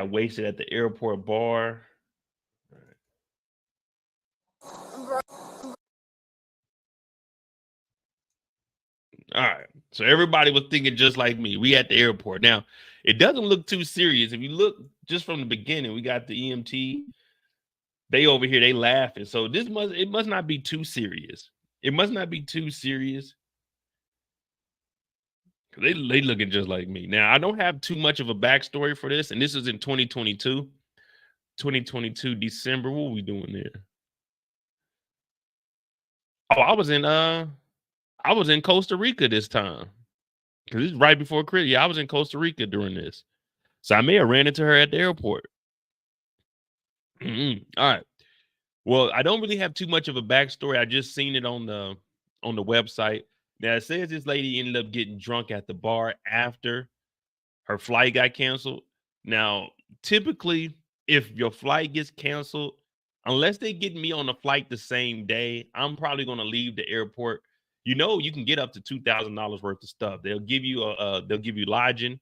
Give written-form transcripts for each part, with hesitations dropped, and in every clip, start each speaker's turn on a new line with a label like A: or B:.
A: I wasted at the airport bar. All right. So everybody was thinking just like me. We at the airport. Now, it doesn't look too serious. If you look just from the beginning, we got the EMT. They over here, they laughing. So it must not be too serious. It must not be too serious. They looking just like me. Now, I don't have too much of a backstory for this, and this is in 2022. 2022 December. What were we doing there? Oh, I was in Costa Rica this time. Because it's right before Christmas. Yeah, I was in Costa Rica during this. So I may have ran into her at the airport. All right. Well, I don't really have too much of a backstory. I just seen it on the website. Now it says this lady ended up getting drunk at the bar after her flight got canceled. Now, typically, if your flight gets canceled, unless they get me on the flight the same day, I'm probably gonna leave the airport. You know, you can get up to $2,000 worth of stuff. They'll give you they'll give you lodging,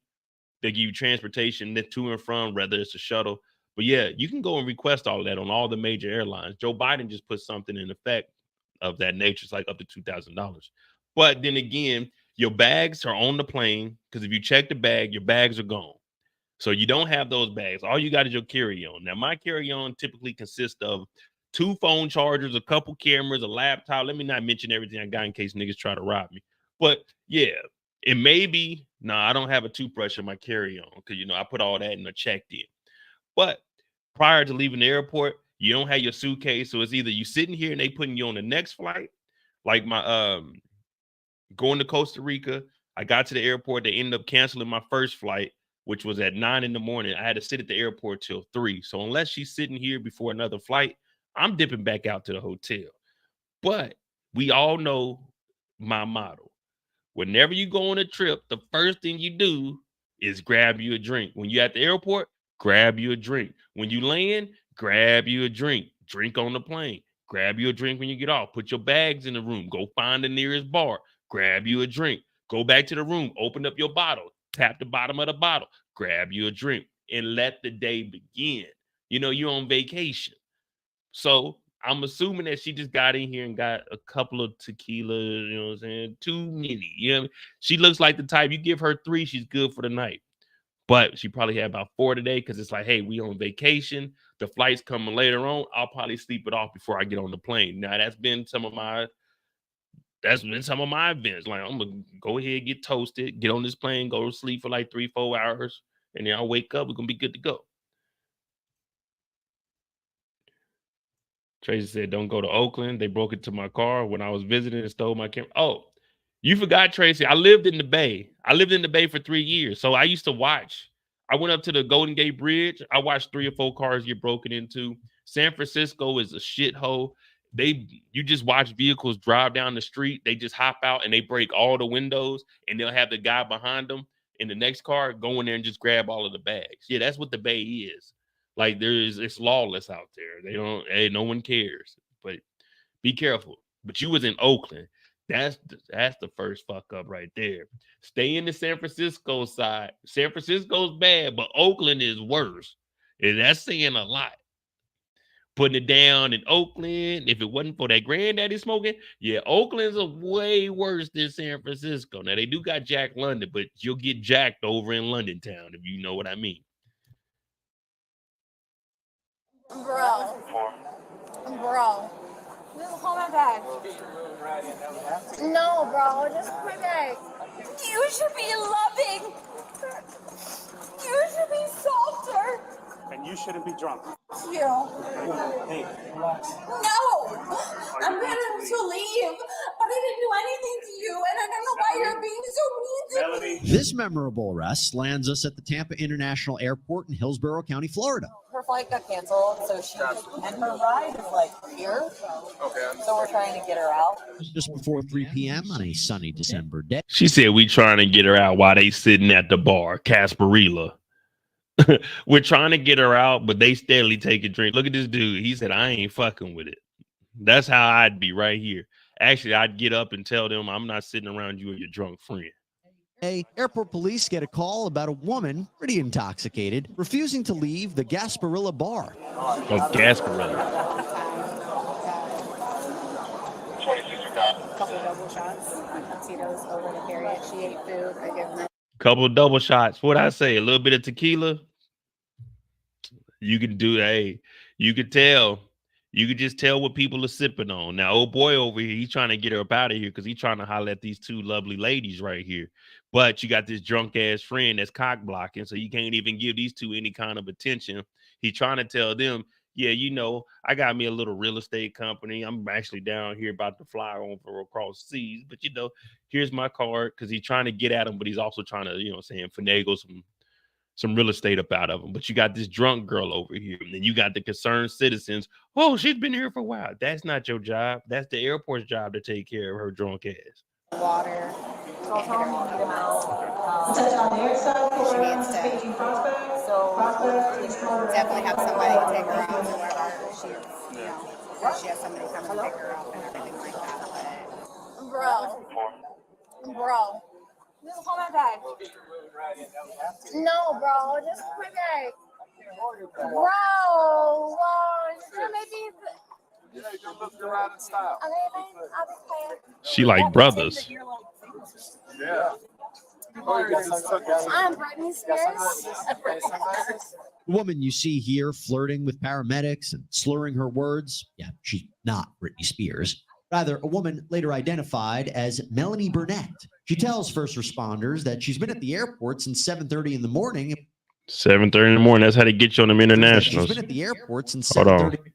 A: they give you transportation to and from, whether it's a shuttle. But yeah, you can go and request all of that on all the major airlines. Joe Biden just put something in effect of that nature. It's like up to $2,000. But then again, your bags are on the plane because if you check the bag, your bags are gone. So you don't have those bags. All you got is your carry-on. Now, my carry-on typically consists of 2 phone chargers, a couple cameras, a laptop. Let me not mention everything I got in case niggas try to rob me. But yeah, it may be, I don't have a toothbrush in my carry-on because, I put all that in a checked in. But prior to leaving the airport, you don't have your suitcase. So it's either you sitting here and they putting you on the next flight. Like my going to Costa Rica, I got to the airport. They ended up canceling my first flight, which was at 9 in the morning. I had to sit at the airport till 3. So unless she's sitting here before another flight, I'm dipping back out to the hotel. But we all know my motto. Whenever you go on a trip, the first thing you do is grab you a drink. When you're at the airport, grab you a drink. When you land, grab you a drink. Drink on the plane. Grab you a drink when you get off. Put your bags in the room. Go find the nearest bar. Grab you a drink. Go back to the room. Open up your bottle. Tap the bottom of the bottle. Grab you a drink. And let the day begin. You're on vacation. So I'm assuming that she just got in here and got a couple of tequilas, you know what I'm saying? Too many. She looks like the type, you give her 3, she's good for the night. But she probably had about 4 today because it's like, hey, we on vacation. The flight's coming later on. I'll probably sleep it off before I get on the plane. Now, that's been some of my events. Like, I'm going to go ahead, get toasted, get on this plane, go to sleep for like 3-4 hours, and then I'll wake up. We're going to be good to go. Tracy said, don't go to Oakland. They broke into my car when I was visiting and stole my camera. Oh, you forgot, Tracy. I lived in the Bay. I lived in the Bay for 3 years. So I used to watch. I went up to the Golden Gate Bridge. I watched 3 or 4 cars get broken into. San Francisco is a shithole. You just watch vehicles drive down the street. They just hop out and they break all the windows, and they'll have the guy behind them in the next car go in there and just grab all of the bags. Yeah, that's what the Bay is. Like it's lawless out there. No one cares. But be careful. But you was in Oakland. That's the first fuck up right there. Stay in the San Francisco side. San Francisco's bad, but Oakland is worse. And that's saying a lot. Putting it down in Oakland, if it wasn't for that granddaddy smoking, yeah, Oakland's a way worse than San Francisco. Now, they do got Jack London, but you'll get jacked over in London town, if you know what I mean.
B: Bro. Just hold my bag. No, bro, just hold my bag. You should be loving. You should be softer.
C: And you shouldn't be drunk.
B: You.
C: Hey, relax.
B: No! I'm going to leave, but I didn't do anything to you, and I don't know why you're being so mean to me.
D: This memorable arrest lands us at the Tampa International Airport in Hillsborough County, Florida.
E: Her flight got canceled, so and her ride is like here. Okay. So we're trying to get her out.
D: Just before 3 p.m. on a sunny December day.
A: She said we trying to get her out while they sitting at the bar, Casparilla. We're trying to get her out, but they steadily take a drink. Look at this dude. He said, I ain't fucking with it. That's how I'd be right here. Actually, I'd get up and tell them I'm not sitting around you and your drunk friend.
D: Airport police get a call about a woman, pretty intoxicated, refusing to leave the Gasparilla bar.
A: Oh, Gasparilla.
E: Couple double shots of Tito's over the period. She ate food. I give them.
A: Couple double shots. What'd I say? A little bit of tequila. You can do that. Hey, you could tell. You could just tell what people are sipping on. Now, old boy over here, he's trying to get her up out of here because he's trying to holler at these two lovely ladies right here. But you got this drunk ass friend that's cock blocking, so you can't even give these two any kind of attention. He's trying to tell them, yeah, you know, I got me a little real estate company. I'm actually down here about to fly over across seas, but you know, here's my card, because he's trying to get at him, but he's also trying to, you know, saying finagle some real estate up out of them. But you got this drunk girl over here, and then you got the concerned citizens. Oh, she's been here for a while. That's not your job. That's the airport's job to take care of her drunk ass.
E: Water.
B: So tell me the amount.
E: She needs to. So definitely have somebody take her out or whatever. She, you know, she has somebody come and pick her up and everything like that. But
B: Bro. Just call my bag. No, bro. Just call my bag. Bro. Maybe.
F: Yeah, you can look around in style.
B: Okay, I'll be quiet.
A: She like brothers.
F: Yeah.
B: I'm Britney Spears.
D: The woman you see here flirting with paramedics and slurring her words, yeah, she's not Britney Spears. Rather, a woman later identified as Melanie Burnett. She tells first responders that she's been at the airport since 7:30 in the morning.
A: 7:30 in the morning. That's how they get you on them internationals.
D: She's been at the airport since
A: Hold
D: 7:30.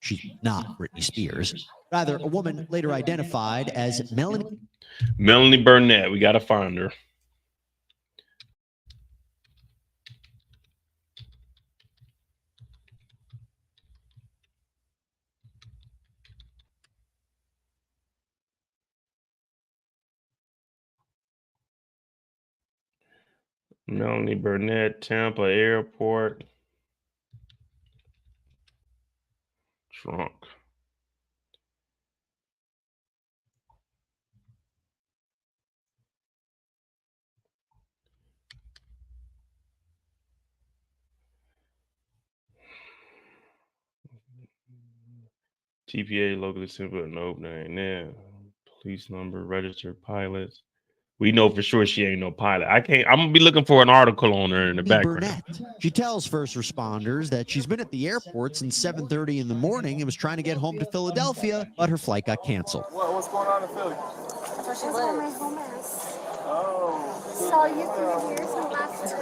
D: She's not Britney Spears. Rather, a woman later identified as
A: Melanie Burnett. We got to find her. Melanie Burnett, Tampa Airport. Drunk. TPA, locally simple. Nope, that ain't there. Police number, registered pilots. We know for sure she ain't no pilot. I'm gonna be looking for an article on her in the background.
D: Burnett. She tells first responders that she's been at the airport since 7:30 in the morning and was trying to get home to Philadelphia, but her flight got canceled.
F: What's going on in Philly?
B: That's where she lives. My home is.
F: Oh.
B: So you can hear some laughter,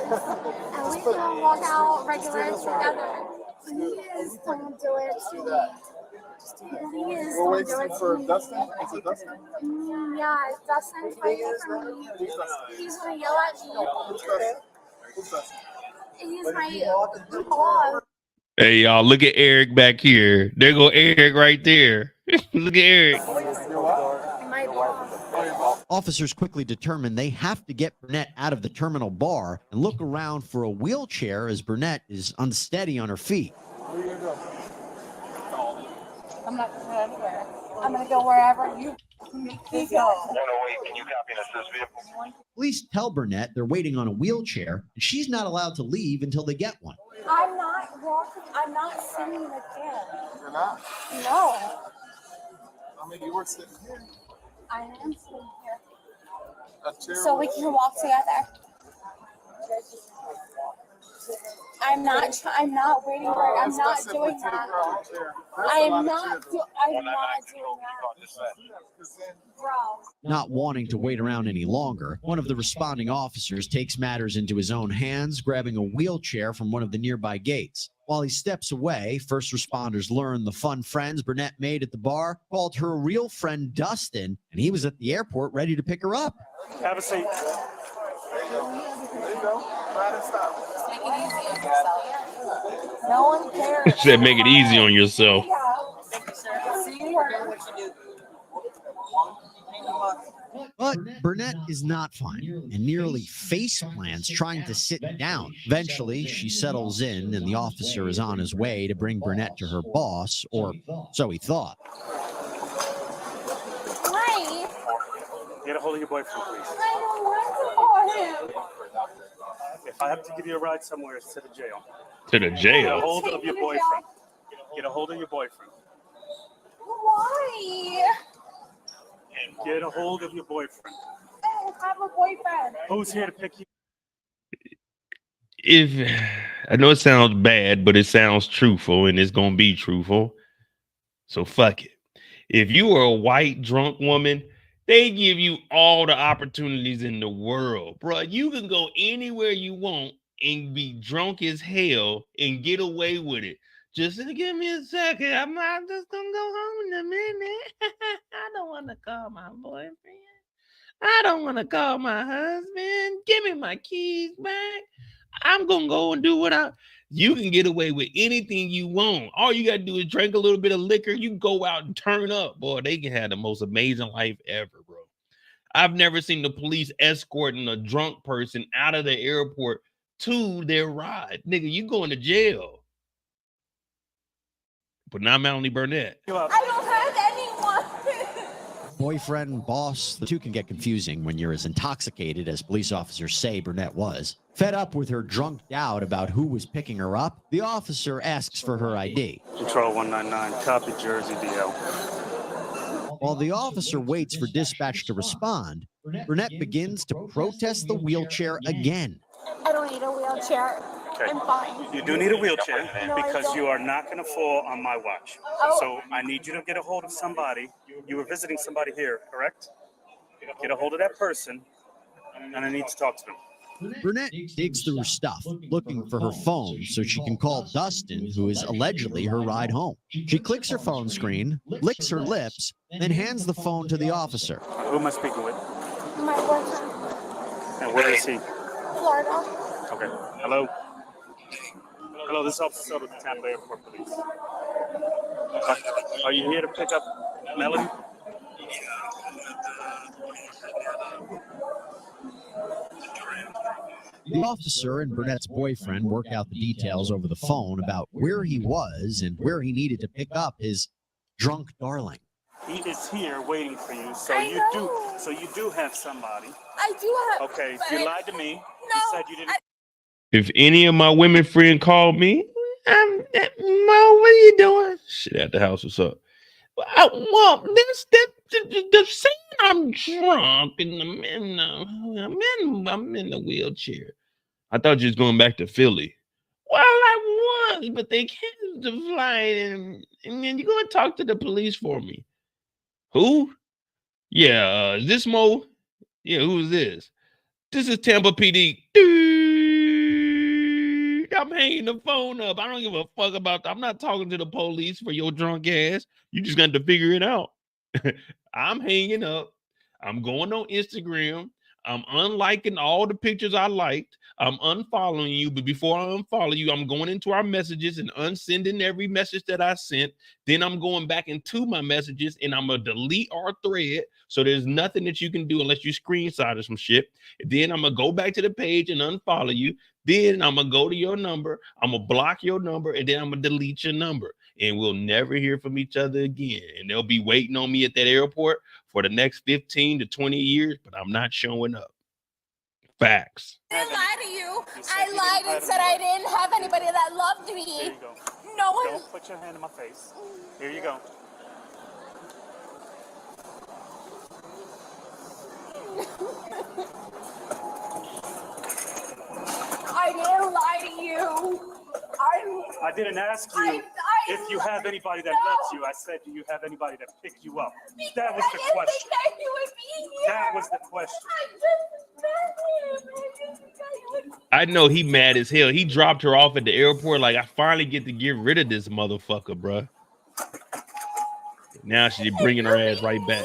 B: and we can walk out regular together. Please don't do it to me. Please
F: We're
B: don't do it
F: waiting for
B: to me.
F: Dustin. Is it Dustin?
B: Yeah, Dustin's waiting for me. He's gonna yell at me.
F: Who's Dustin? Who's Dustin?
B: He's my boss.
A: Hey, y'all, look at Eric back here. There go Eric right there. Look at Eric.
B: My boss.
D: Officers quickly determine they have to get Burnett out of the terminal bar and look around for a wheelchair as Burnett is unsteady on her feet.
F: Where are you going?
B: I'm not going anywhere. I'm gonna go wherever you make me go.
G: 108, can you copy and assist vehicle?
D: Police tell Burnett they're waiting on a wheelchair and she's not allowed to leave until they get one.
B: I'm not walking. I'm not sitting again.
F: You're not?
B: No,
F: I mean, you were sitting here.
B: I am sitting here.
F: A chair.
B: So we can walk together. I'm not waiting for it. I'm not doing that. I'm not doing that. Bro.
D: Not wanting to wait around any longer, one of the responding officers takes matters into his own hands, grabbing a wheelchair from one of the nearby gates. While he steps away, first responders learn the fun friends Burnett made at the bar called her real friend Dustin, and he was at the airport ready to pick her up.
C: Have a seat.
F: There you go. Ride and stop.
E: make it easy on yourself. No one cares.
A: Said make it easy on yourself.
E: Thank you, sir. See, we're doing what you do.
D: But Burnett is not fine and nearly face plants trying to sit down. Eventually, she settles in and the officer is on his way to bring Burnett to her boss, or so he thought.
B: Hi.
C: Get a hold of your boyfriend, please.
B: I don't want to. him.
C: If I have to give you a ride somewhere, it's to the jail.
A: To the
C: Get a
A: jail.
C: hold
B: Take
C: of
B: me
C: your
B: to
C: boyfriend.
B: jail.
C: Get a hold of your boyfriend.
B: Why?
C: Get a hold of your boyfriend.
B: I don't have a boyfriend.
C: Who's here to pick you?
A: If I know it sounds bad, but it sounds truthful, and it's gonna be truthful. So fuck it. If you are a white drunk woman, they give you all the opportunities in the world, bro. You can go anywhere you want and be drunk as hell and get away with it. Just give me a second. I'm not just gonna go home in a minute. I don't want to call my boyfriend. I don't want to call my husband. Give me my keys back. I'm gonna go and do what you can get away with anything you want. All you gotta do is drink a little bit of liquor. You go out and turn up. Boy, they can have the most amazing life ever, bro. I've never seen the police escorting a drunk person out of the airport to their ride. Nigga, you going to jail. But not Melanie Burnett.
B: I don't have anyone.
D: Boyfriend, boss, the two can get confusing when you're as intoxicated as police officers say Burnett was. Fed up with her drunk doubt about who was picking her up, the officer asks for her ID.
C: Control 199, copy Jersey DL.
D: While the officer waits for dispatch to respond, Burnett begins to protest the wheelchair again.
B: I don't need a wheelchair.
C: Okay.
B: I'm fine.
C: You do need a wheelchair
B: No, I
C: because
B: don't.
C: you are not going to fall on my watch.
B: Oh.
C: So I need you to get a hold of somebody. You were visiting somebody here, correct? Get a hold of that person, and I need to talk to them.
D: Burnett digs through her stuff, looking for her phone so she can call Dustin, who is allegedly her ride home. She clicks her phone screen, licks her lips, then hands the phone to the officer.
C: Who am I speaking with?
B: My boyfriend.
C: And where is he?
B: Florida.
C: Okay. Hello? Hello, this is Officer Sub with the Tampa Airport Police. Are you here to pick up Melody?
D: The officer and Burnett's boyfriend work out the details over the phone about where he was and where he needed to pick up his drunk darling.
C: He is here waiting for you, so
B: I
C: you
B: know.
C: do have somebody.
B: I do have.
C: Okay,
B: but
C: you lied to me.
B: No,
C: You said you didn't.
A: If any of my women friend called me, Mo, what are you doing? Shit at the house, what's up? Well, the saying I'm drunk and I'm in the wheelchair. I thought you was going back to Philly. Well, I was, but they canceled the flight, and then you're gonna talk to the police for me. Who? Yeah, is this Mo? Yeah, who is this? This is Tampa PD. I'm hanging the phone up. I don't give a fuck about that. I'm not talking to the police for your drunk ass. You just got to figure it out. I'm hanging up. I'm going on Instagram. I'm unliking all the pictures I liked. I'm unfollowing you. But before I unfollow you, I'm going into our messages and unsending every message that I sent. Then I'm going back into my messages and I'm going to delete our thread. So there's nothing that you can do unless you screenshot or some shit. Then I'm going to go back to the page and unfollow you. Then I'm going to go to your number. I'm going to block your number. And then I'm going to delete your number. And we'll never hear from each other again. And they'll be waiting on me at that airport for the next 15 to 20 years. But I'm not showing up. Facts.
B: I didn't lie to you. I lied and said I didn't have anybody that loved me.
C: Here you go.
B: No one.
C: Don't put your hand in my face. Here you go.
B: I didn't lie to you.
C: I didn't ask you if you have anybody that loves you. I said, do you have anybody that picked you up? That was the question.
B: I didn't think that he would be here.
C: That was the question.
B: I just met him. I didn't think that he would be here.
A: I know he mad as hell. He dropped her off at the airport. Like, I finally get to get rid of this motherfucker, bruh. Now she's bringing her ass right back.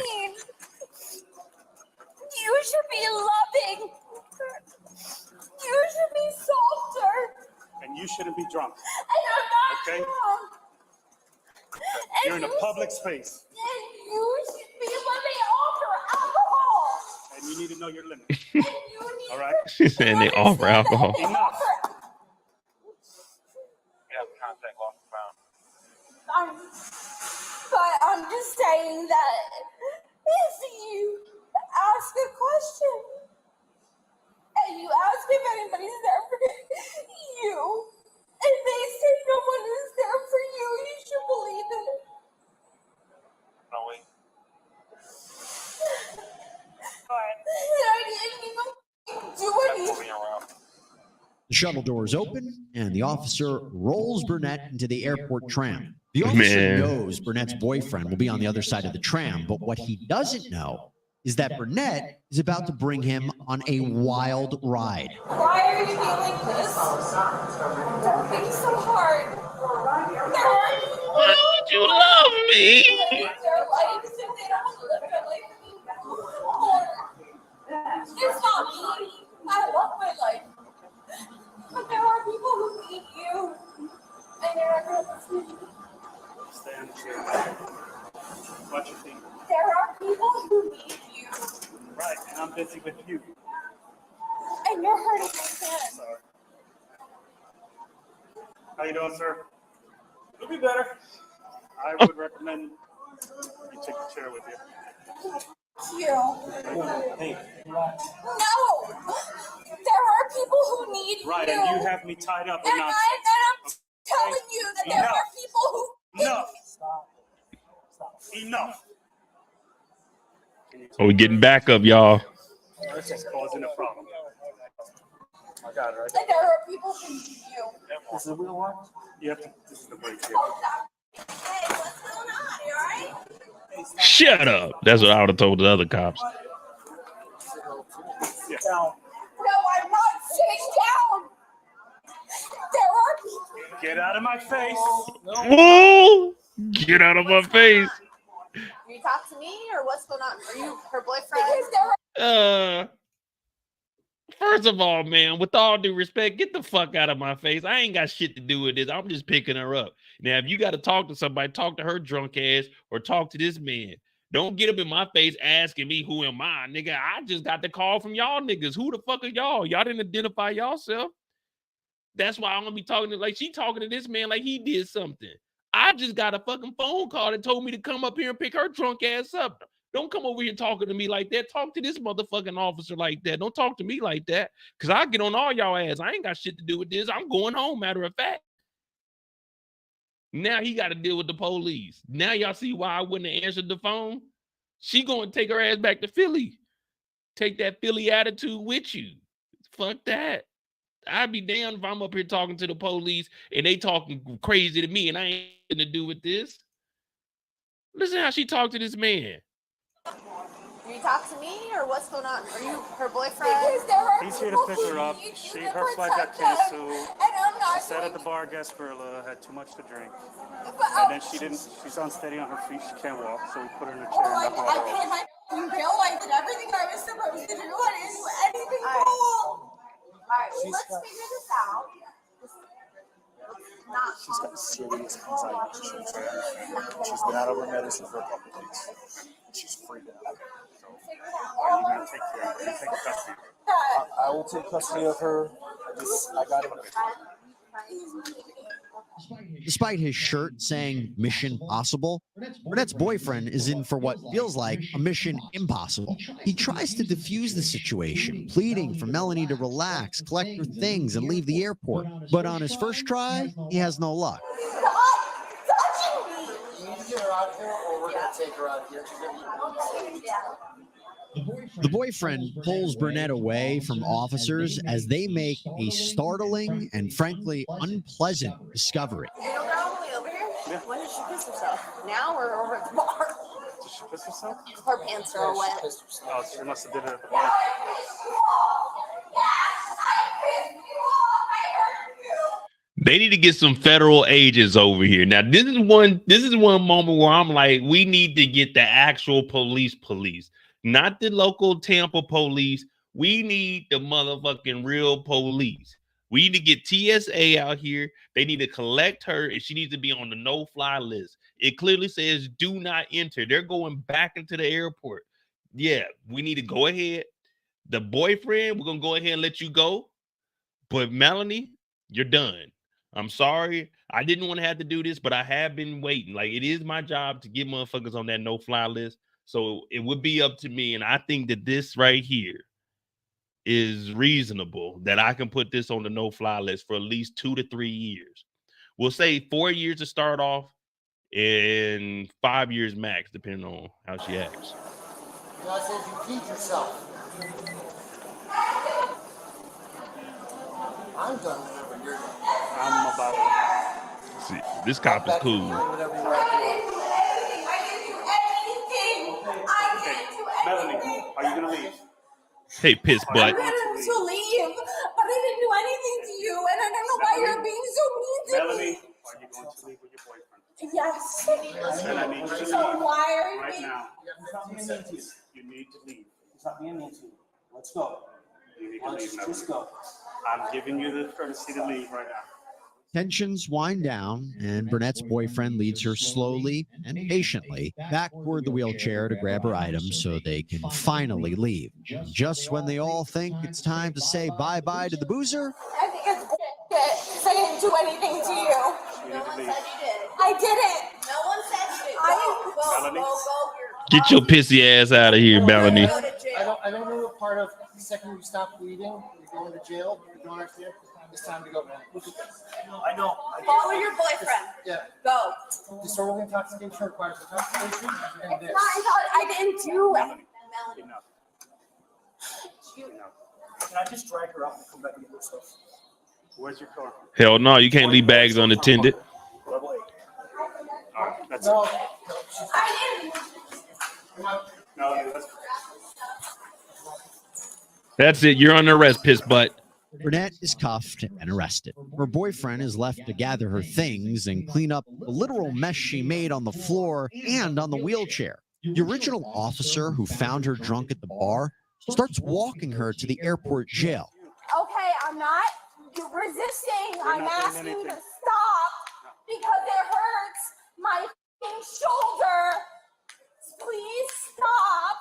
B: You should be loving. You should be softer.
C: And you shouldn't be drunk.
B: And I'm not
C: Okay.
B: drunk. And
C: You're in a
B: you
C: public
B: should-
C: space.
B: And you should be living off alcohol.
C: And you need to know your limits.
B: And you need
C: All right?
A: She's saying they offer alcohol.
C: Enough.
G: You have contact lost found.
B: But I'm just saying that if you ask a question and you ask if anybody's there for you, and they say no one is there for you, you should believe it.
G: No, wait.
B: I didn't even do anything.
G: Moving around.
D: The shuttle doors open, and the officer rolls Burnett into the airport tram. The officer knows Burnett's boyfriend will be on the other side of the tram, but what he doesn't know is that Burnett is about to bring him on a wild ride.
B: Why are you being like this? Don't be so hard.
A: Why don't you love me?
B: Their lives and they don't want to live their life anymore. It's not me. I love my life. But there are people who need you. And you're not going to listen.
C: Stand here. Watch your feet.
B: There are people who need you.
C: Right, and I'm busy with you.
B: And you're hurting my hand.
C: Sorry. How you doing, sir? It'll be better. I would recommend you take the chair with you.
B: You. No! There are people who need
C: Right,
B: you.
C: and you have me tied up
B: And
C: and not.
B: I'm telling you that there are people who
C: Enough. Enough.
A: Oh, we're getting back up, y'all.
C: This is causing a problem. I got it right.
B: And there are people who need you.
C: This is the wheel one? You have to. This is the brake here.
B: Hey, what's going on? You alright?
A: Shut up. That's what I would have told the other cops.
C: Yeah.
B: No, I'm not sitting down. There are people.
C: Get out of my face.
A: Whoa! Get out of my face.
E: You talk to me, or what's going on? Are you her boyfriend?
B: Because there are
A: First of all, man, with all due respect, get the fuck out of my face. I ain't got shit to do with this. I'm just picking her up. Now, if you got to talk to somebody, talk to her drunk ass or talk to this man. Don't get up in my face asking me who am I, nigga. I just got the call from y'all niggas. Who the fuck are y'all? Y'all didn't identify yourself. That's why I'm gonna be talking to, like, she talking to this man like he did something. I just got a fucking phone call that told me to come up here and pick her drunk ass up. Don't come over here talking to me like that. Talk to this motherfucking officer like that. Don't talk to me like that. Cause I get on all y'all ass. I ain't got shit to do with this. I'm going home, matter of fact. Now he got to deal with the police. Now y'all see why I wouldn't have answered the phone? She going to take her ass back to Philly. Take that Philly attitude with you. Fuck that. I'd be damned if I'm up here talking to the police and they talking crazy to me and I ain't nothing to do with this. Listen how she talked to this man.
E: You talk to me, or what's going on? Are you her boyfriend?
B: Because there are
C: He's here to
B: people
C: pick
B: who
C: her up.
B: need you
C: She,
B: to
C: her flight got
B: protect them.
C: canceled.
B: And I'm not
C: She sat at the
B: going
C: bar, Gasparilla, had too much to drink.
B: But,
C: And then she's unsteady on her feet. She can't walk, so we put her in a chair in the
B: I
C: hall.
B: paid my bill. I did everything I was supposed to do. I didn't do anything wrong.
E: Alright, well, let's figure this out.
F: She's got serious anxiety issues. She's been out of her medicine for a couple of days. She's freaked out.
C: Are you going to take care of her? You take custody.
F: I will take custody of her. I got it.
D: Despite his shirt saying Mission Possible, Burnett's boyfriend is in for what feels like a mission impossible. He tries to defuse the situation, pleading for Melanie to relax, collect her things, and leave the airport. But on his first try, he has no luck.
B: Stop touching me.
F: You need to get her out of here, or we're going to take her out of here.
D: The boyfriend pulls Burnett away from officers as they make a startling and frankly unpleasant discovery.
E: You know, girl, all the way over here. Yeah. When did she piss herself? Now or over at the bar?
C: Did she piss herself?
E: Her pants are wet.
C: Oh, she must have did it at the bar.
A: They need to get some federal agents over here. Now, this is one moment where I'm like, we need to get the actual police, not the local Tampa police. We need the motherfucking real police. We need to get TSA out here. They need to collect her, and she needs to be on the no-fly list. It clearly says do not enter. They're going back into the airport. Yeah, we need to go ahead. The boyfriend, we're going to go ahead and let you go. But Melanie, you're done. I'm sorry. I didn't want to have to do this, but I have been waiting. Like, it is my job to get motherfuckers on that no-fly list. So it would be up to me. And I think that this right here is reasonable that I can put this on the no-fly list for at least 2 to 3 years. We'll say 4 years to start off and 5 years max, depending on how she acts.
H: God says you keep yourself. I'm done whenever you're done.
C: I'm about to.
A: See, this cop is cool.
H: Whatever you
B: I
H: want to do.
B: didn't do anything. I didn't do anything. I didn't do
C: Melanie,
B: anything.
C: are you gonna leave?
A: Hey, piss
B: I'm
A: butt.
B: going to leave, but I didn't do anything to you, and I don't know why you're being so mean to
C: Melanie,
B: me.
C: are you going to leave with your boyfriend?
B: Yes.
C: Then I need you to
B: So
C: leave
B: why are you
C: right
B: being...
C: now.
F: He's not being mean to you.
C: You need to leave.
F: He's not being mean to you. Let's go.
C: You need to
F: Let's
C: leave, Melanie.
F: just go.
C: I'm giving you the courtesy to leave right now.
D: Tensions wind down, and Burnett's boyfriend leads her slowly and patiently back toward the wheelchair to grab her items so they can finally leave. Just when they all think it's time to say bye-bye to the boozer,
B: I think it's bullshit, because I didn't do anything to you.
C: No one said you
B: did. I didn't.
I: No one said you did.
C: Melanie.
A: Get your pissy ass out of here, Melanie.
H: I don't know what part of the second you stop bleeding, you're going to jail, you're going upstairs, it's time to go back.
F: I know.
I: Follow your boyfriend.
H: Yeah.
I: Go.
H: Disorderly intoxication requires intoxication and
B: It's
H: this.
B: not, I didn't do anything.
C: enough. Enough.
F: Can I just drag her out and come back and get her stuff?
C: Where's your car?
A: Hell no, you can't leave bags unattended.
F: Level 8.
C: All right, that's
H: No,
C: it.
H: she's,
B: I didn't.
C: Melanie, let's
A: That's it. You're under arrest, piss butt.
D: Burnett is cuffed and arrested. Her boyfriend is left to gather her things and clean up the literal mess she made on the floor and on the wheelchair. The original officer who found her drunk at the bar starts walking her to the airport jail.
B: Okay, I'm not resisting. I'm asking you to stop because it hurts my f***ing shoulder. Please stop.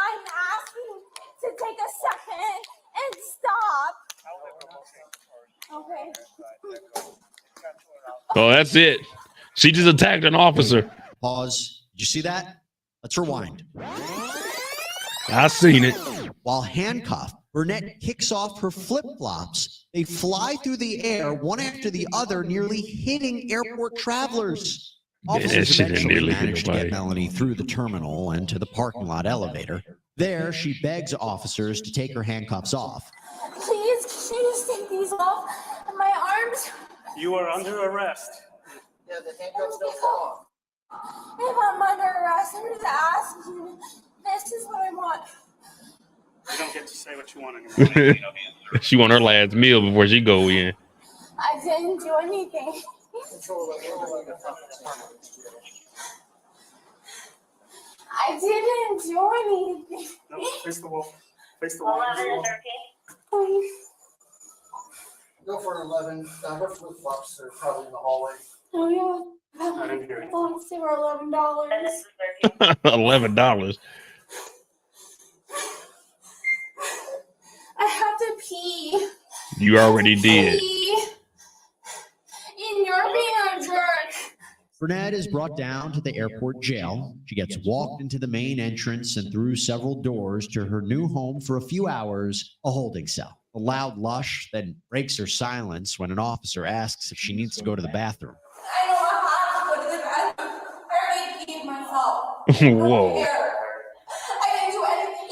B: I'm asking to take a second and stop. Okay.
A: Oh, that's it. She just attacked an officer.
D: Pause. Did you see that? Let's rewind.
A: I seen it.
D: While handcuffed, Burnett kicks off her flip-flops. They fly through the air, one after the other, nearly hitting airport travelers.
A: Yeah, that
D: Officers
A: shit didn't
D: eventually
A: nearly hit
D: manage to
A: nobody.
D: get Melanie through the terminal and to the parking lot elevator. There, she begs officers to take her handcuffs off.
B: Please, can you just take these off? My arms.
C: You are under arrest.
H: yeah, the handcuffs don't fall off.
B: If I'm under arrest, I'm just asking you. This is what I want.
C: You don't get to say what you want anymore.
A: She want her last meal before she go in.
B: I didn't do anything.
H: Control it.
B: I didn't do anything.
C: No, face the wall. Face the wall.
B: Please.
H: Go for 11. Her flip-flops are probably in the hallway.
B: Oh, yeah.
C: I didn't hear
B: I
C: you.
B: thought they were $11.
A: $11.
B: I have to pee.
A: You already did.
B: Pee. And you're being a jerk.
D: Burnett is brought down to the airport jail. She gets walked into the main entrance and through several doors to her new home for a few hours, a holding cell. A loud lush then breaks her silence when an officer asks if she needs to go to the bathroom.
B: I don't know how to go to the bathroom. I already peed myself.
A: Whoa.
B: Here. I didn't do anything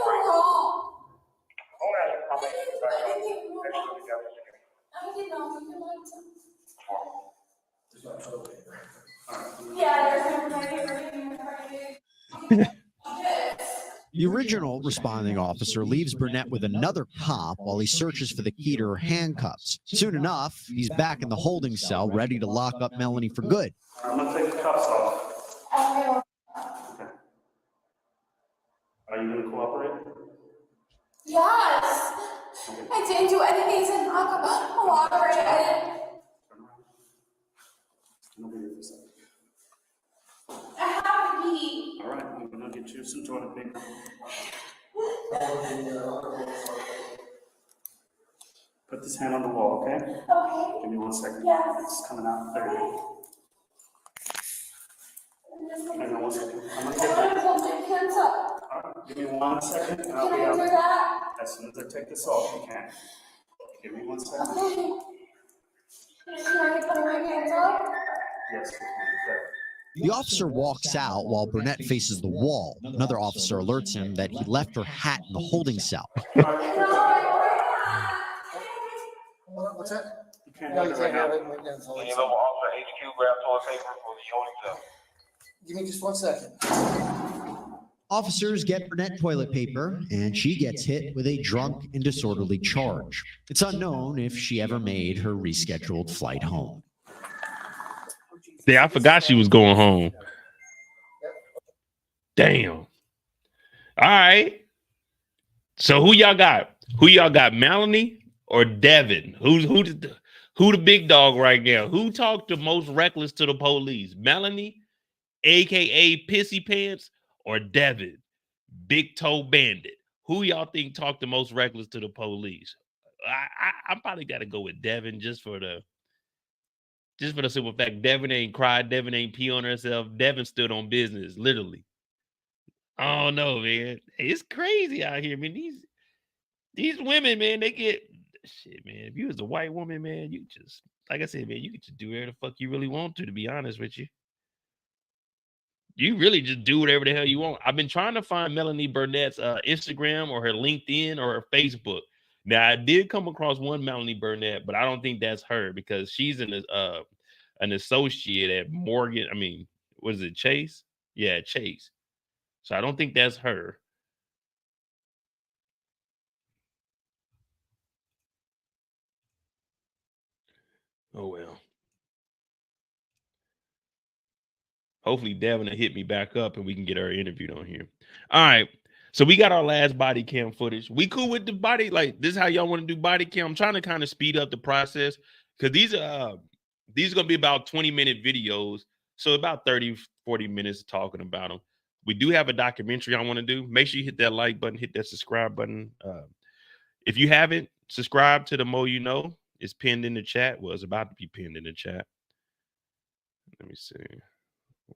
B: wrong. I didn't do anything wrong. I did not do anything. Yeah, there's
D: The original responding officer leaves Burnett with another cop while he searches for the key to her handcuffs. Soon enough, he's back in the holding cell, ready to lock up Melanie for good.
C: I'm gonna take the cuffs off.
B: Okay.
C: Are you gonna cooperate?
B: Yes. I didn't do anything to not cooperate. I didn't.
C: Turn around. Don't be here for a second.
B: I have to pee.
C: All right, I'm gonna get you some toilet paper. Put this hand on the wall, okay?
B: Okay.
C: Give me 1 second.
B: Yes.
C: It's coming out. There you go. Hang on 1 second. I'm gonna get
B: I'm
C: that.
B: gonna hold my hands up.
C: Give me 1 second and I'll be
B: Can I do
C: out.
B: that?
C: As soon as I take this off, you can. Give me 1 second.
B: Okay. Can I put my hands up?
C: Yes, you can.
D: The officer walks out while Burnett faces the wall. Another officer alerts him that he left her hat in the holding cell.
H: What's that?
C: You can't
H: No,
C: have
H: you
C: it right
H: can't have
C: now.
H: it right now. It's all
G: Can you
H: inside.
G: level officer HQ grab toilet paper for the holding cell?
H: Give me just 1 second.
D: Officers get Burnett toilet paper, and she gets hit with a drunk and disorderly charge. It's unknown if she ever made her rescheduled flight home.
A: Yeah, I forgot she was going home. Damn. All right. So who y'all got? Who y'all got? Melanie or Devyn? Who the big dog right now? Who talked the most reckless to the police? Melanie, aka Pissy Pants, or Devyn, Big Toe Bandit? Who y'all think talked the most reckless to the police? I probably got to go with Devyn just for the simple fact Devyn ain't cried, Devyn ain't pee on herself. Devyn stood on business, literally. I don't know, man. It's crazy out here, man. These women, man, they get shit, man. If you was a white woman, man, you just, like I said, man, you could just do whatever the fuck you really want to be honest with you. You really just do whatever the hell you want. I've been trying to find Melanie Burnett's Instagram or her LinkedIn or her Facebook. Now, I did come across one Melanie Burnett, but I don't think that's her because she's an associate at Morgan. I mean, what is it, Chase? Yeah, Chase. So I don't think that's her. Oh, well. Hopefully Devyn will hit me back up and we can get her interviewed on here. All right. So we got our last body cam footage. We cool with the body? Like, this is how y'all want to do body cam? I'm trying to kind of speed up the process because these are going to be about 20-minute videos. So about 30, 40 minutes talking about them. We do have a documentary I want to do. Make sure you hit that like button, hit that subscribe button. If you haven't subscribed to the Mo You Know, it's pinned in the chat. Well, it's about to be pinned in the chat. Let me see.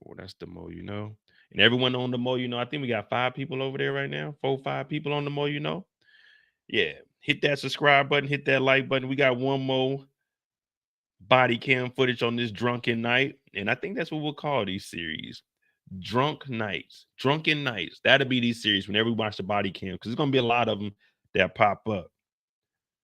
A: Oh, that's the Mo You Know. And everyone on the Mo You Know, I think we got 5 people over there right now. 4, 5 people on the Mo You Know. Yeah. Hit that subscribe button. Hit that like button. We got one more body cam footage on this drunken night. And I think that's what we'll call these series. Drunk Nights. Drunken Nights. That'll be these series whenever we watch the body cam because there's going to be a lot of them that pop up.